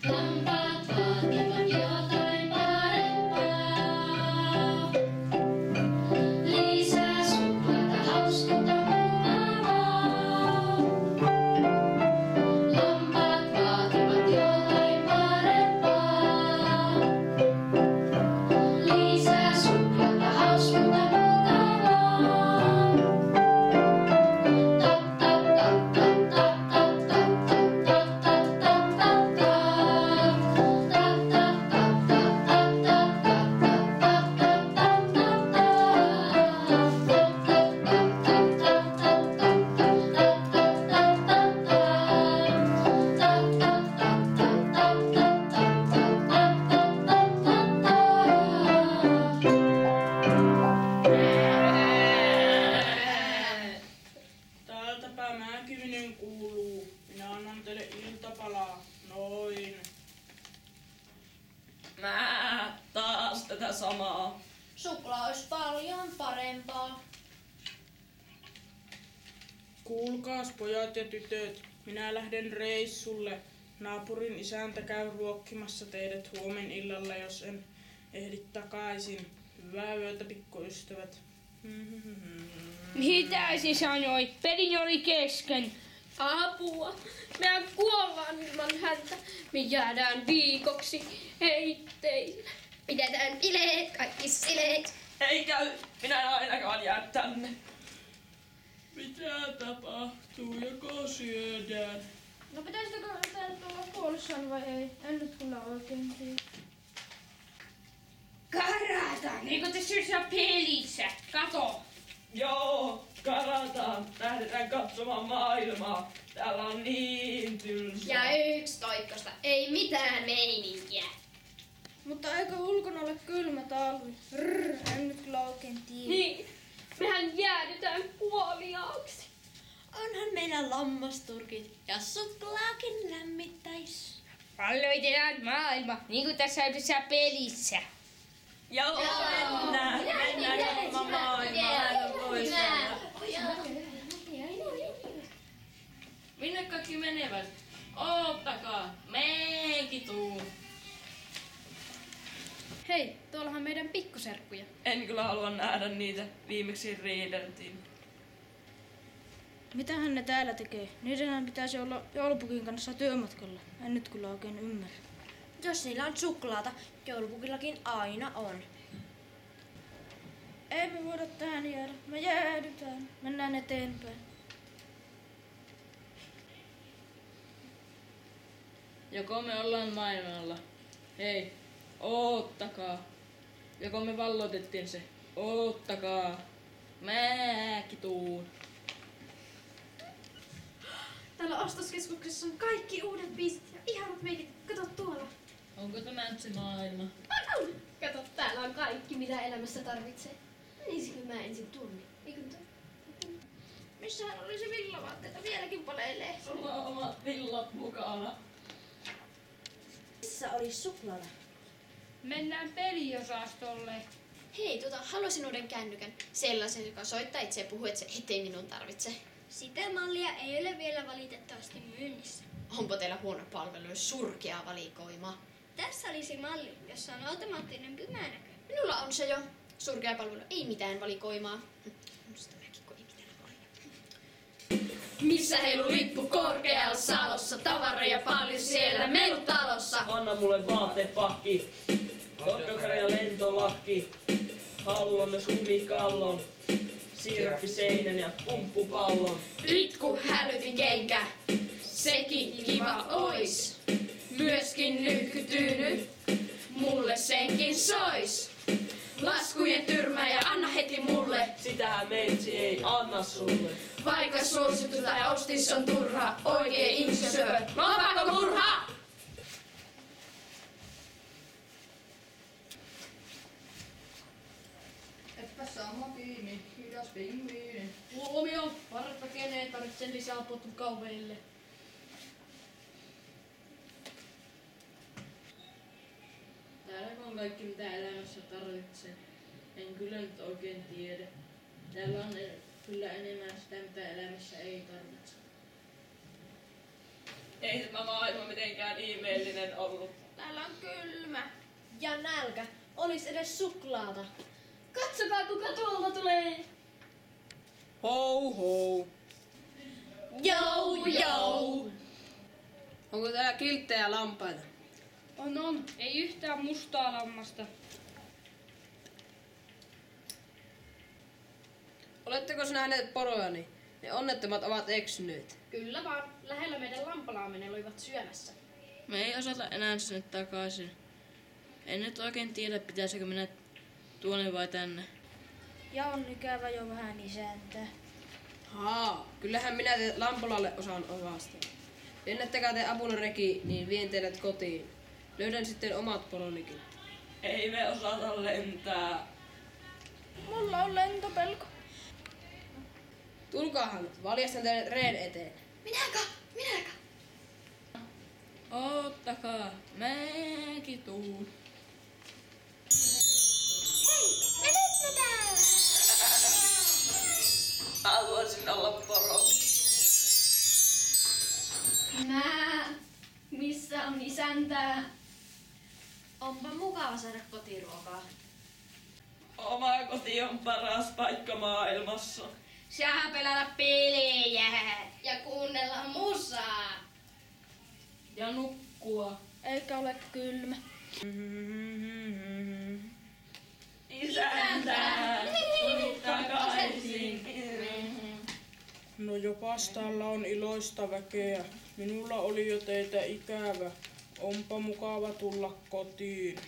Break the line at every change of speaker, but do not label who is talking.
Lampaat vaativat jotain parempaa. Lisää suklaata, hauskinta mukavaa. Lampaat vaativat jotain parempaa. Lisää suklaata, hauskinta mukavaa.
Täältäpä Mäkinen kuuluu. Minä annan teille iltapalaa. Noin.
Mä taas tätä samaa.
Suklaa olisi paljon parempaa.
Kuulkaas pojat ja tytöt, minä lähden reissulle. Naapurin isäntä käy ruokkimassa teidät huomen illalla, jos en ehdi takaisin. Hyvää yötä, pikkuystävät.
Mitä se sanoi? Peli oli kesken.
Apua! Mehän kuollaan ilman häntä. Me jäädään viikoksi heitteille.
Pidetään bileet, kaikki sileet.
Ei käy, minä en ainakaan jää tänne.
Mitä tapahtuu, joko syödään?
No pitäisikö täällä olla huolissaan vai ei? En nyt kyllä oikein tiedä.
Karata, niin kuin tässä pelissä. Kato.
Joo, karataan. Lähdetään katsomaan maailmaa. Täällä on niin tylsää.
Ja yksi toikkosta, ei mitään meininkiä.
Mutta eikö ulkona ole kylmä talvi? En nyt kyllä oikein tiedä.
Niin, mehän jäädytään kuoliaaksi.
Onhan meillä lammasturkit ja suklaakin lämmittäis.
Valloitetaan maailma, niin kuin tässä pelissä.
Joo, mennään katsomaan maailmaa. Pois täältä. Minne kaikki menevät? Oottakaa, meenkin tuun.
Hei, tuollahan meidän pikkuserkkuja.
En kyllä halua nähdä niitä. Viimeksi riideltiin.
Mitähän ne täällä tekee? Niidenhän pitäisi olla joulupukin kanssa työmatkalla. En nyt kyllä oikein ymmärrä.
Jos niillä on suklaata, joulupukillakin aina on.
Ei me voida tähän jäädä. Me jäädytään. Mennään eteenpäin.
Joko me ollaan maailmalla? Hei, oottakaa. Joko me valloitettiin se? Oottakaa. Mäkin tuun.
Täällä ostoskeskuksessa on kaikki uudet biisit ja ihanat meikit. Kato tuolla.
Onko tämä nyt se maailma?
On! Kato, täällä on kaikki, mitä elämässä tarvitsee. Menisikö mä ensin tunnin? Eikö Missähän oli se villavaatteita? Vieläkin paleilee.
Sulla on omat villat mukana.
Missä oli suklaata?
Mennään peliosastolle.
Hei, haluaisin uuden kännykän. Sellaisen, joka soittaa itse ja puhuu, että se ettei minun tarvitse.
Sitä mallia ei ole vielä valitettavasti myynnissä.
Onpa teillä huono palvelu ja surkea valikoima?
Tässä olisi malli, jossa on automaattinen pymänäkö.
Minulla on se jo. Surkea palvelu, ei mitään valikoimaa. Minusta mäkin, kun ei mitään valikoimaa. Missä heilu lippu korkealla salossa, tavaroja paljon siellä melutalossa.
Anna mulle vaatepakki, tokkakare ja lentolakki. Haluan myös lumikallon, sirppiseinän ja pumppupallon.
Itku hälytin kenkä, sekin kiva ois. Myöskin nykytyyny, mulle senkin sois. Laskujen tyrmää ja anna heti mulle.
Sitähän meitsi ei anna sulle.
Vaikka suosittu tai ostis on turha, oikein ihmisöpö. Lompaako murha?
Eppä sama kiinni, hidas pingviini. Huomio, parasta keneen tarvitse lisää potkukauveille.
Täällä on kaikki mitä elämässä tarvitsee. En kyllä nyt oikein tiedä. Täällä on kyllä enemmän sitä mitä elämässä ei tarvitse. Ei tämä maailma mitenkään ihmeellinen ollut.
Täällä on kylmä. Ja nälkä. Olis edes suklaata.
Katsokaa kuka tuolta tulee.
Hou hou.
Jou, jou.
Onko täällä kilttejä lampaita?
On. Ei yhtään mustaa lammasta.
Oletteko nähneet porojani? Ne onnettomat ovat eksyneet.
Kyllä vaan. Lähellä meidän lampalaamme ne olivat syömässä.
Me ei osata enää sinne takaisin. En nyt oikein tiedä, pitäisikö mennä tuonne vai tänne.
Ja on ikävä jo vähän isäntää.
Kyllähän minä te Lampolalle osaan ovastaa. Lennättäkää te apuna reki, niin vien teidät kotiin. Löydän sitten omat poronikin.
Ei me osata lentää.
Mulla on lentopelko.
Tulkaahan, valjastan teidät reen eteen.
Minäkö?
Ottakaa, mäkin tuun.
Me lennetään!
Haluaisin olla poro.
Missä on isäntä? Onpa mukava saada kotiruokaa.
Oma koti on paras paikka maailmassa.
Saa pelata pelejä.
Ja kuunnella musaa.
Ja nukkua.
Eikä ole kylmä.
Isäntä, tuli takaisin.
No jopas täällä on iloista väkeä. Minulla oli jo teitä ikävä. Onpa mukava tulla kotiin.